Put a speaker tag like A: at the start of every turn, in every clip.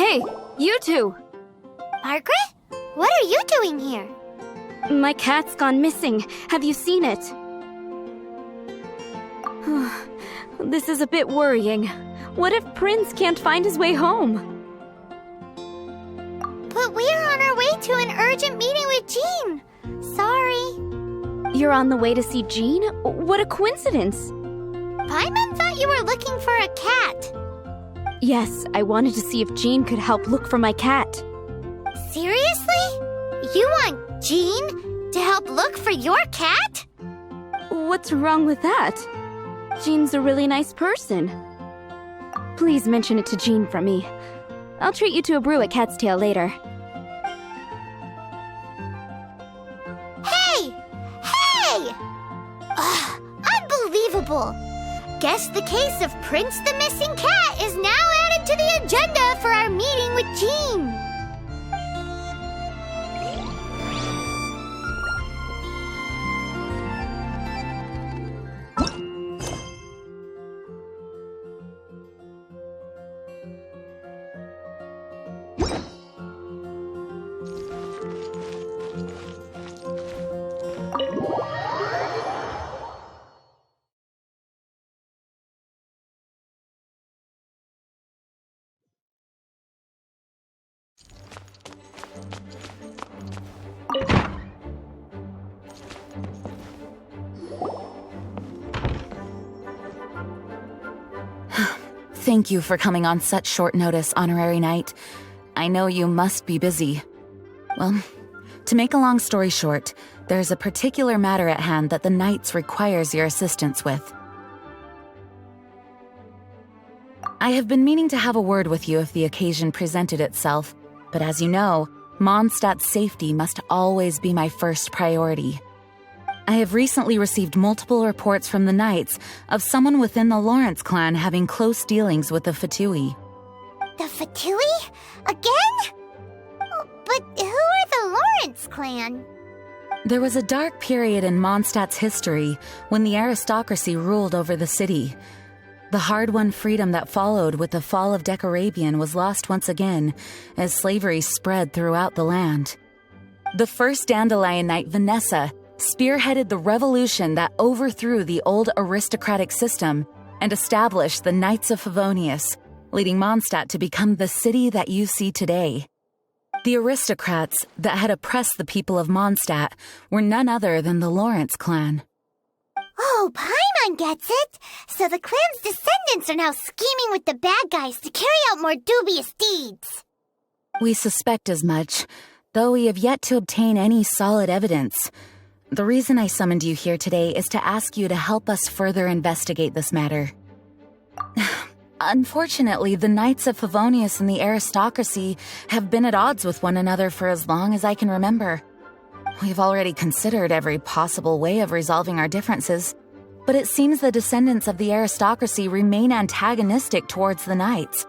A: Hey, you two!
B: Margaret? What are you doing here?
A: My cat's gone missing. Have you seen it? This is a bit worrying. What if Prince can't find his way home?
B: But we're on our way to an urgent meeting with Jean. Sorry.
A: You're on the way to see Jean? What a coincidence!
B: Paimon thought you were looking for a cat.
A: Yes, I wanted to see if Jean could help look for my cat.
B: Seriously? You want Jean to help look for your cat?
A: What's wrong with that? Jean's a really nice person. Please mention it to Jean from me. I'll treat you to a brew at Cat's Tail later.
B: Hey! Hey! Ugh, unbelievable! Guess the case of Prince the Missing Cat is now added to the agenda for our meeting with Jean.
C: Thank you for coming on such short notice, Honorary Knight. I know you must be busy. Well, to make a long story short, there's a particular matter at hand that the Knights requires your assistance with. I have been meaning to have a word with you if the occasion presented itself, but as you know, Mondstadt's safety must always be my first priority. I have recently received multiple reports from the Knights of someone within the Lawrence clan having close dealings with the Fatui.
B: The Fatui? Again? Oh, but who are the Lawrence clan?
C: There was a dark period in Mondstadt's history when the aristocracy ruled over the city. The hard-won freedom that followed with the fall of Decarabian was lost once again as slavery spread throughout the land. The first Dandelion Knight, Vanessa, spearheaded the revolution that overthrew the old aristocratic system and established the Knights of Favonius, leading Mondstadt to become the city that you see today. The aristocrats that had oppressed the people of Mondstadt were none other than the Lawrence clan.
B: Oh, Paimon gets it! So the clan's descendants are now scheming with the bad guys to carry out more dubious deeds.
C: We suspect as much, though we have yet to obtain any solid evidence. The reason I summoned you here today is to ask you to help us further investigate this matter. Unfortunately, the Knights of Favonius and the aristocracy have been at odds with one another for as long as I can remember. We've already considered every possible way of resolving our differences, but it seems the descendants of the aristocracy remain antagonistic towards the Knights.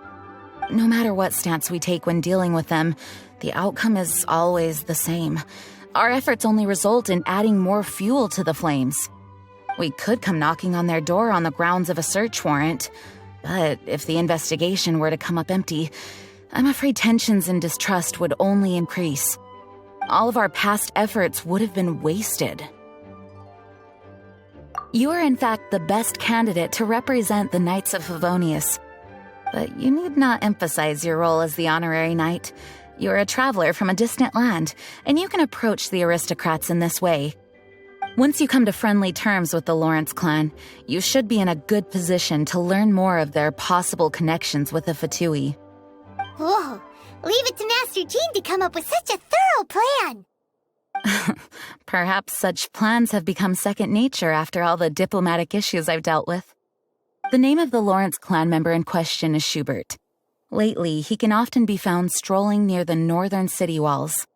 C: No matter what stance we take when dealing with them, the outcome is always the same. Our efforts only result in adding more fuel to the flames. We could come knocking on their door on the grounds of a search warrant, but if the investigation were to come up empty, I'm afraid tensions and distrust would only increase. All of our past efforts would have been wasted. You are in fact the best candidate to represent the Knights of Favonius, but you need not emphasize your role as the honorary knight. You're a traveler from a distant land, and you can approach the aristocrats in this way. Once you come to friendly terms with the Lawrence clan, you should be in a good position to learn more of their possible connections with the Fatui.
B: Whoa, leave it to Master Jean to come up with such a thorough plan.
C: Perhaps such plans have become second nature after all the diplomatic issues I've dealt with. The name of the Lawrence clan member in question is Schubert. Lately, he can often be found strolling near the northern city walls.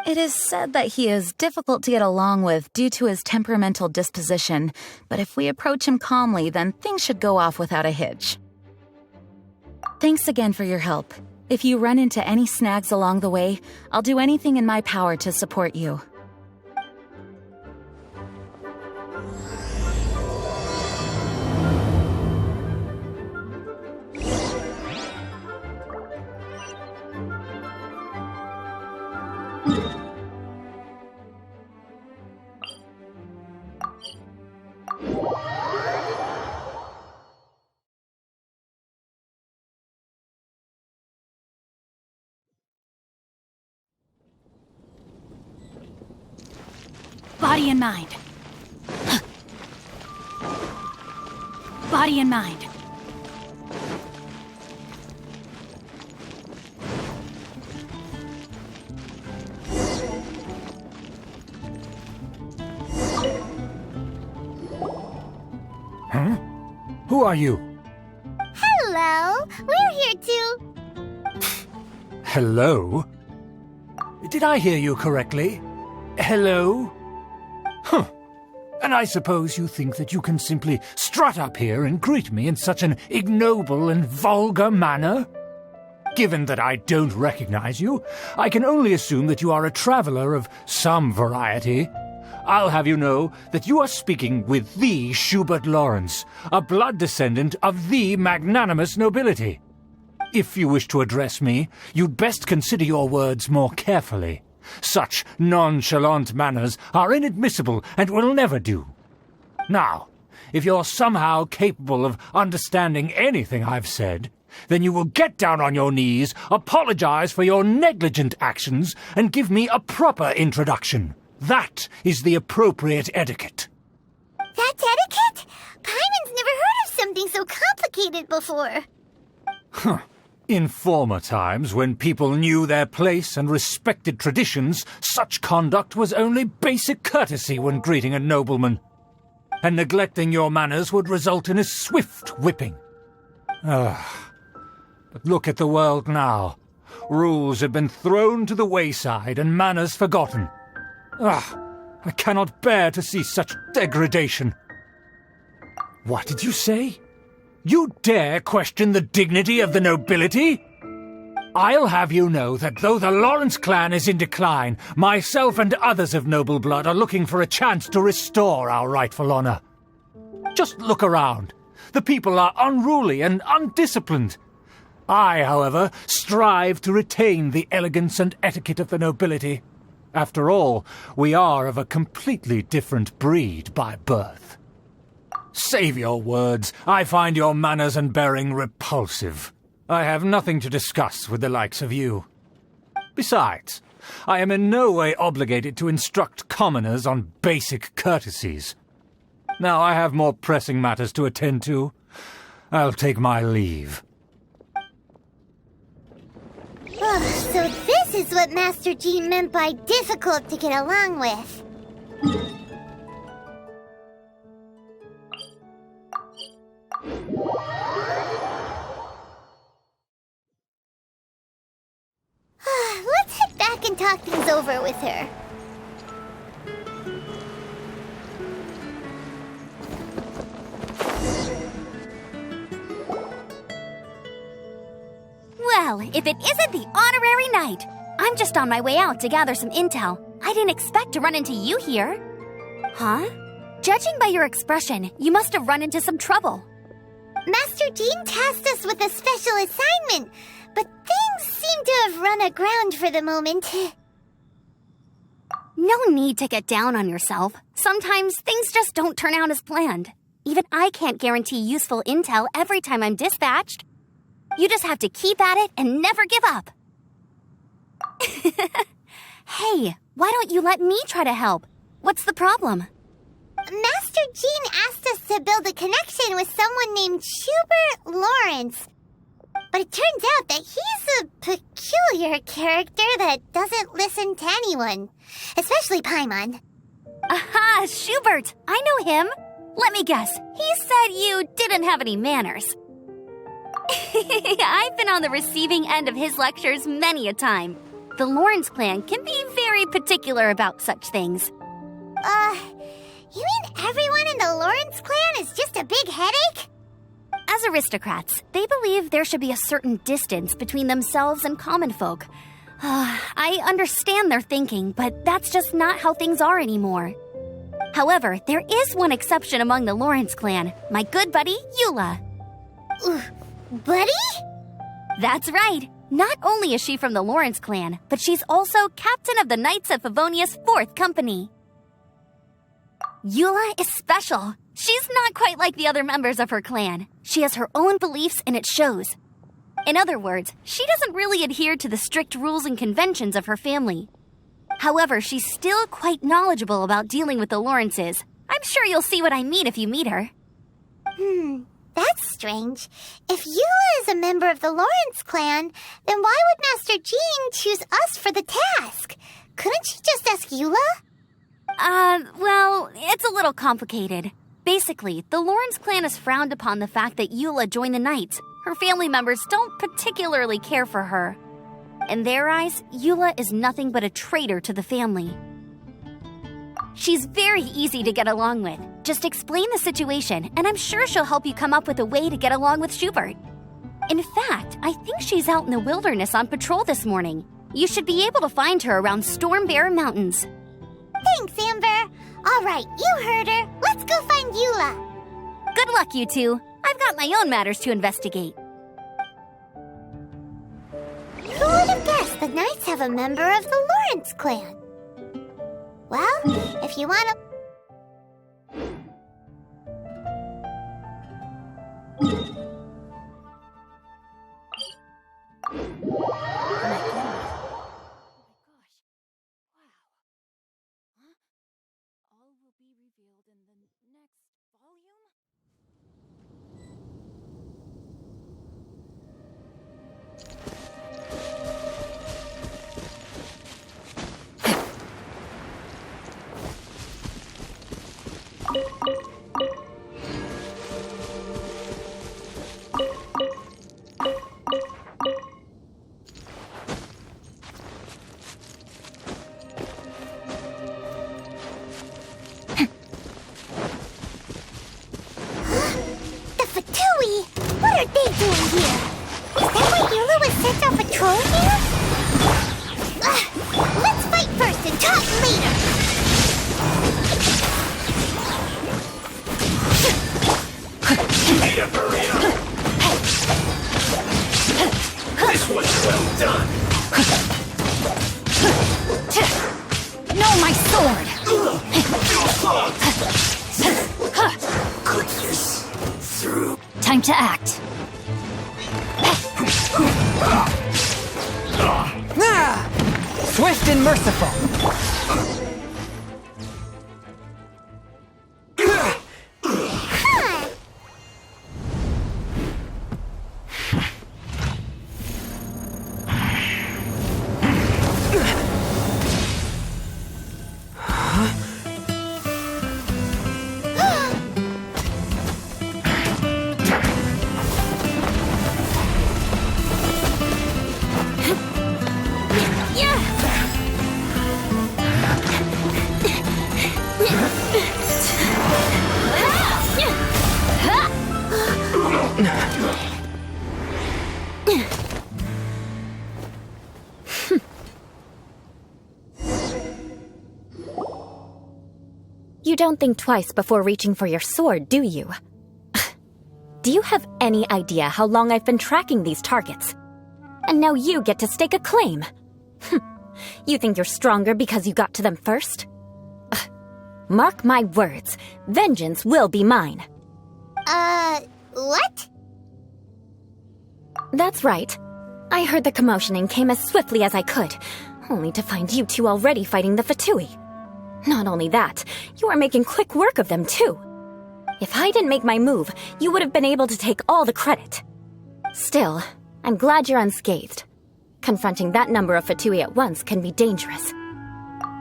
C: It is said that he is difficult to get along with due to his temperamental disposition, but if we approach him calmly, then things should go off without a hitch. Thanks again for your help. If you run into any snags along the way, I'll do anything in my power to support you.
D: Body and mind. Body and mind.
E: Huh? Who are you?
B: Hello, we're here to...
E: Hello? Did I hear you correctly? Hello? Huh. And I suppose you think that you can simply strut up here and greet me in such an ignoble and vulgar manner? Given that I don't recognize you, I can only assume that you are a traveler of some variety. I'll have you know that you are speaking with the Schubert Lawrence, a blood descendant of the magnanimous nobility. If you wish to address me, you'd best consider your words more carefully. Such nonchalant manners are inadmissible and will never do. Now, if you're somehow capable of understanding anything I've said, then you will get down on your knees, apologize for your negligent actions, and give me a proper introduction. That is the appropriate etiquette.
B: That's etiquette? Paimon's never heard of something so complicated before.
E: Huh. In former times, when people knew their place and respected traditions, such conduct was only basic courtesy when greeting a nobleman. And neglecting your manners would result in a swift whipping. But look at the world now. Rules have been thrown to the wayside and manners forgotten. I cannot bear to see such degradation. What did you say? You dare question the dignity of the nobility? I'll have you know that though the Lawrence clan is in decline, myself and others of noble blood are looking for a chance to restore our rightful honor. Just look around. The people are unruly and undisciplined. I, however, strive to retain the elegance and etiquette of the nobility. After all, we are of a completely different breed by birth. Save your words. I find your manners and bearing repulsive. I have nothing to discuss with the likes of you. Besides, I am in no way obligated to instruct commoners on basic courtesies. Now I have more pressing matters to attend to. I'll take my leave.
B: So this is what Master Jean meant by difficult to get along with. Let's head back and talk things over with her.
D: Well, if it isn't the honorary knight! I'm just on my way out to gather some intel. I didn't expect to run into you here. Huh? Judging by your expression, you must have run into some trouble.
B: Master Jean tasked us with a special assignment, but things seem to have run aground for the moment.
D: No need to get down on yourself. Sometimes things just don't turn out as planned. Even I can't guarantee useful intel every time I'm dispatched. You just have to keep at it and never give up. Hey, why don't you let me try to help? What's the problem?
B: Master Jean asked us to build a connection with someone named Schubert Lawrence. But it turns out that he's a peculiar character that doesn't listen to anyone, especially Paimon.
D: Aha, Schubert! I know him. Let me guess, he said you didn't have any manners. I've been on the receiving end of his lectures many a time. The Lawrence clan can be very particular about such things.
B: You mean everyone in the Lawrence clan is just a big headache?
D: As aristocrats, they believe there should be a certain distance between themselves and common folk. I understand their thinking, but that's just not how things are anymore. However, there is one exception among the Lawrence clan, my good buddy, Eula.
B: Buddy?
D: That's right. Not only is she from the Lawrence clan, but she's also captain of the Knights of Favonius 4th Company. Eula is special. She's not quite like the other members of her clan. She has her own beliefs and it shows. In other words, she doesn't really adhere to the strict rules and conventions of her family. However, she's still quite knowledgeable about dealing with the Lawrences. I'm sure you'll see what I mean if you meet her.
B: That's strange. If Eula is a member of the Lawrence clan, then why would Master Jean choose us for the task? Couldn't she just ask Eula?
D: Well, it's a little complicated. Basically, the Lawrence clan has frowned upon the fact that Eula joined the Knights. Her family members don't particularly care for her. In their eyes, Eula is nothing but a traitor to the family. She's very easy to get along with. Just explain the situation, and I'm sure she'll help you come up with a way to get along with Schubert. In fact, I think she's out in the wilderness on patrol this morning. You should be able to find her around Stormbearer Mountains.
B: Thanks, Amber. All right, you heard her. Let's go find Eula.
D: Good luck, you two. I've got my own matters to investigate.
B: Who would have guessed the Knights have a member of the Lawrence clan? Well, if you want to... What are they doing here? Is that why Eula was sent on patrol here? Let's fight first and talk later!
F: Need a burrito. This was well done.
C: No, my sword!
F: Put this through.
C: Time to act.
G: Swift and merciful.
H: You don't think twice before reaching for your sword, do you? Do you have any idea how long I've been tracking these targets? And now you get to stake a claim. You think you're stronger because you got to them first? Mark my words, vengeance will be mine.
B: What?
H: That's right. I heard the commotion and came as swiftly as I could, only to find you two already fighting the Fatui. Not only that, you are making quick work of them too. If I didn't make my move, you would have been able to take all the credit. Still, I'm glad you're unscathed. Confronting that number of Fatui at once can be dangerous.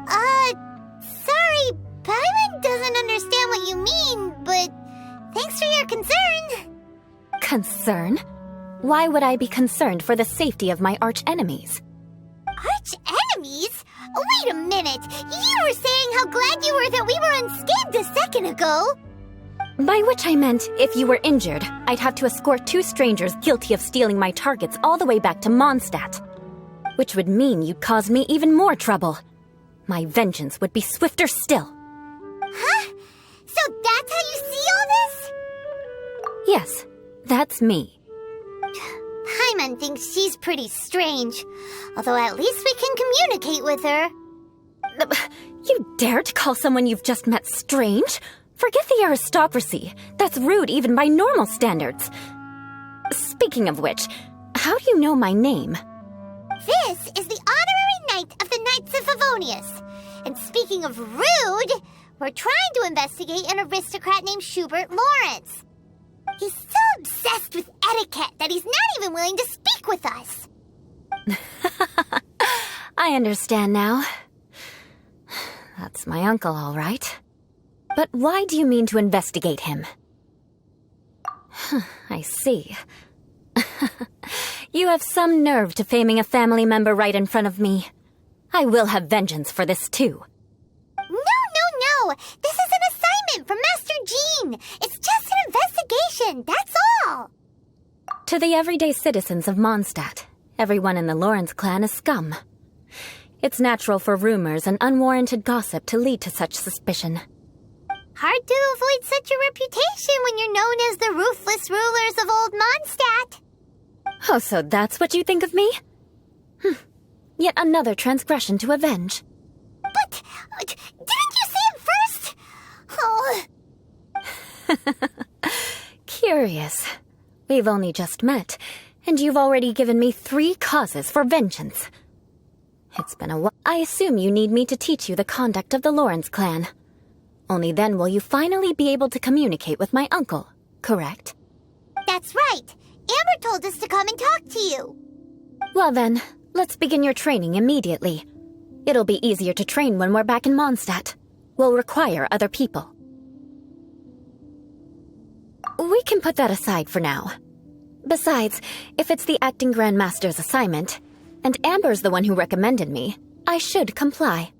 B: Sorry, Paimon doesn't understand what you mean, but thanks for your concern.
H: Concern? Why would I be concerned for the safety of my arch-enemies?
B: Arch-enemies? Wait a minute! You were saying how glad you were that we were unscathed a second ago!
H: By which I meant, if you were injured, I'd have to escort 2 strangers guilty of stealing my targets all the way back to Mondstadt. Which would mean you'd cause me even more trouble. My vengeance would be swifter still.
B: Huh? So that's how you see all this?
H: Yes, that's me.
B: Paimon thinks she's pretty strange. Although at least we can communicate with her.
H: You dare to call someone you've just met strange? Forget the aristocracy. That's rude even by normal standards. Speaking of which, how do you know my name?
B: This is the honorary knight of the Knights of Favonius. And speaking of rude, we're trying to investigate an aristocrat named Schubert Lawrence. He's so obsessed with etiquette that he's not even willing to speak with us.
H: I understand now. That's my uncle, all right. But why do you mean to investigate him? I see. You have some nerve to faming a family member right in front of me. I will have vengeance for this too.
B: No. This is an assignment from Master Jean. It's just an investigation, that's all.
H: To the everyday citizens of Mondstadt, everyone in the Lawrence clan is scum. It's natural for rumors and unwarranted gossip to lead to such suspicion.
B: Hard to avoid such a reputation when you're known as the ruthless rulers of Old Mondstadt.
H: Oh, so that's what you think of me? Yet another transgression to avenge.
B: But, didn't you say it first? Oh.
H: Curious. We've only just met, and you've already given me 3 causes for vengeance. It's been a while. I assume you need me to teach you the conduct of the Lawrence clan. Only then will you finally be able to communicate with my uncle, correct?
B: That's right. Amber told us to come and talk to you.
H: Well then, let's begin your training immediately. It'll be easier to train when we're back in Mondstadt. We'll require other people. We can put that aside for now. Besides, if it's the acting Grandmaster's assignment, and Amber's the one who recommended me, I should comply.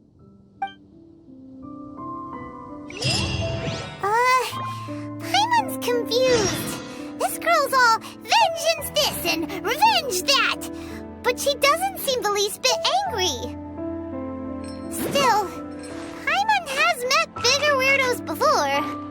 B: Paimon's confused. This girl's all vengeance this and revenge that. But she doesn't seem the least bit angry. Still, Paimon has met bigger weirdos before.